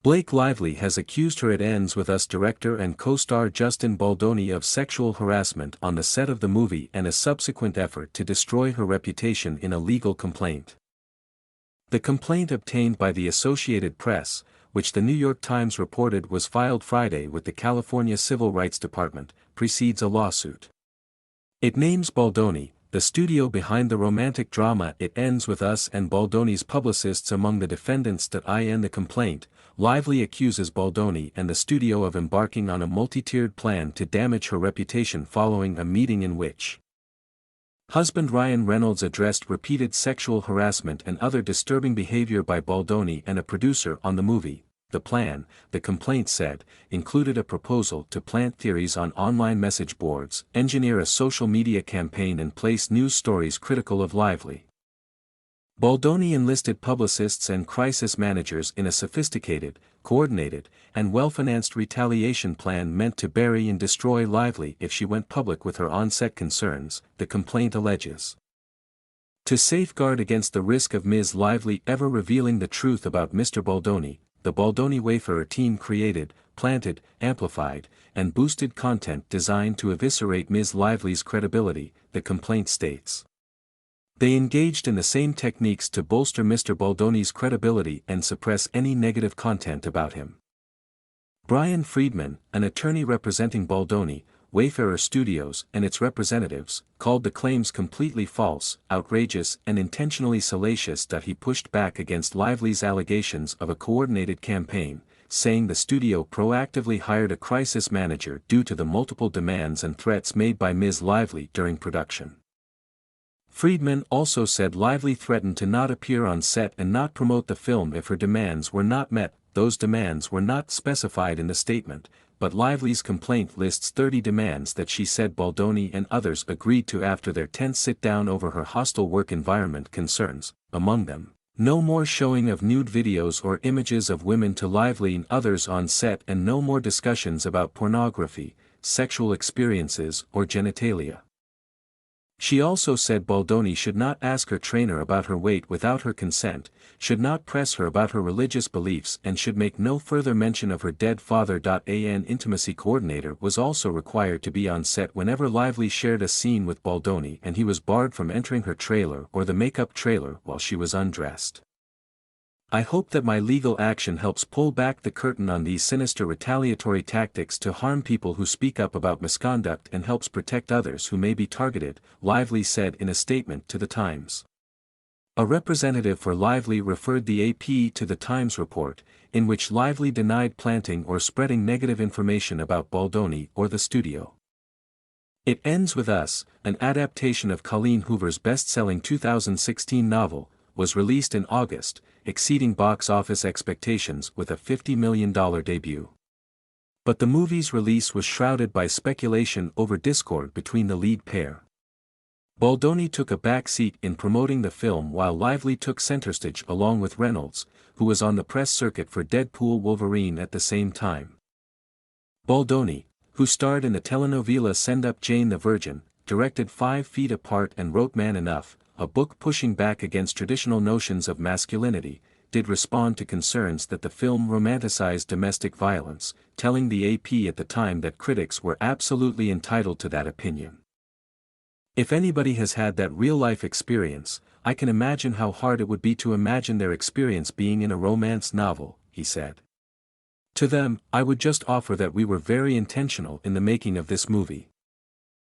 Blake Lively has accused her It Ends With Us director and co-star Justin Baldoni of sexual harassment on the set of the movie and a subsequent effort to destroy her reputation in a legal complaint. The complaint obtained by the Associated Press, which the New York Times reported was filed Friday with the California Civil Rights Department, precedes a lawsuit. It names Baldoni, the studio behind the romantic drama It Ends With Us, and Baldoni's publicists among the defendants. In the complaint, Lively accuses Baldoni and the studio of embarking on a multi-tiered plan to damage her reputation following a meeting in which husband Ryan Reynolds addressed repeated sexual harassment and other disturbing behavior by Baldoni and a producer on the movie. The plan, the complaint said, included a proposal to plant theories on online message boards, engineer a social media campaign and place news stories critical of Lively. Baldoni enlisted publicists and crisis managers in a sophisticated, coordinated, and well-financed retaliation plan meant to bury and destroy Lively if she went public with her on-set concerns, the complaint alleges. To safeguard against the risk of Ms. Lively ever revealing the truth about Mr. Baldoni, the Baldoni Wayfarer team created, planted, amplified, and boosted content designed to eviscerate Ms. Lively's credibility, the complaint states. They engaged in the same techniques to bolster Mr. Baldoni's credibility and suppress any negative content about him. Brian Friedman, an attorney representing Baldoni, Wayfarer Studios and its representatives, called the claims completely false, outrageous and intentionally salacious. He pushed back against Lively's allegations of a coordinated campaign, saying the studio proactively hired a crisis manager due to the multiple demands and threats made by Ms. Lively during production. Friedman also said Lively threatened to not appear on set and not promote the film if her demands were not met. Those demands were not specified in the statement, but Lively's complaint lists 30 demands that she said Baldoni and others agreed to after their tense sit-down over her hostile work environment concerns, among them, no more showing of nude videos or images of women to Lively and others on set, and no more discussions about pornography, sexual experiences or genitalia. She also said Baldoni should not ask her trainer about her weight without her consent, should not press her about her religious beliefs, and should make no further mention of her dead father. An intimacy coordinator was also required to be on set whenever Lively shared a scene with Baldoni, and he was barred from entering her trailer or the makeup trailer while she was undressed. I hope that my legal action helps pull back the curtain on these sinister retaliatory tactics to harm people who speak up about misconduct and helps protect others who may be targeted, Lively said in a statement to the Times. A representative for Lively referred the AP to the Times report, in which Lively denied planting or spreading negative information about Baldoni or the studio. It Ends With Us, an adaptation of Colleen Hoover's best-selling 2016 novel, was released in August, exceeding box office expectations with a $50 million debut. But the movie's release was shrouded by speculation over discord between the lead pair. Baldoni took a back seat in promoting the film while Lively took center stage along with Reynolds, who was on the press circuit for Deadpool Wolverine at the same time. Baldoni, who starred in the telenovela Send Up Jane the Virgin, directed 5 Feet Apart and wrote Man Enough, a book pushing back against traditional notions of masculinity, did respond to concerns that the film romanticized domestic violence, telling the AP at the time that critics were absolutely entitled to that opinion. If anybody has had that real-life experience, I can imagine how hard it would be to imagine their experience being in a romance novel, he said. To them, I would just offer that we were very intentional in the making of this movie.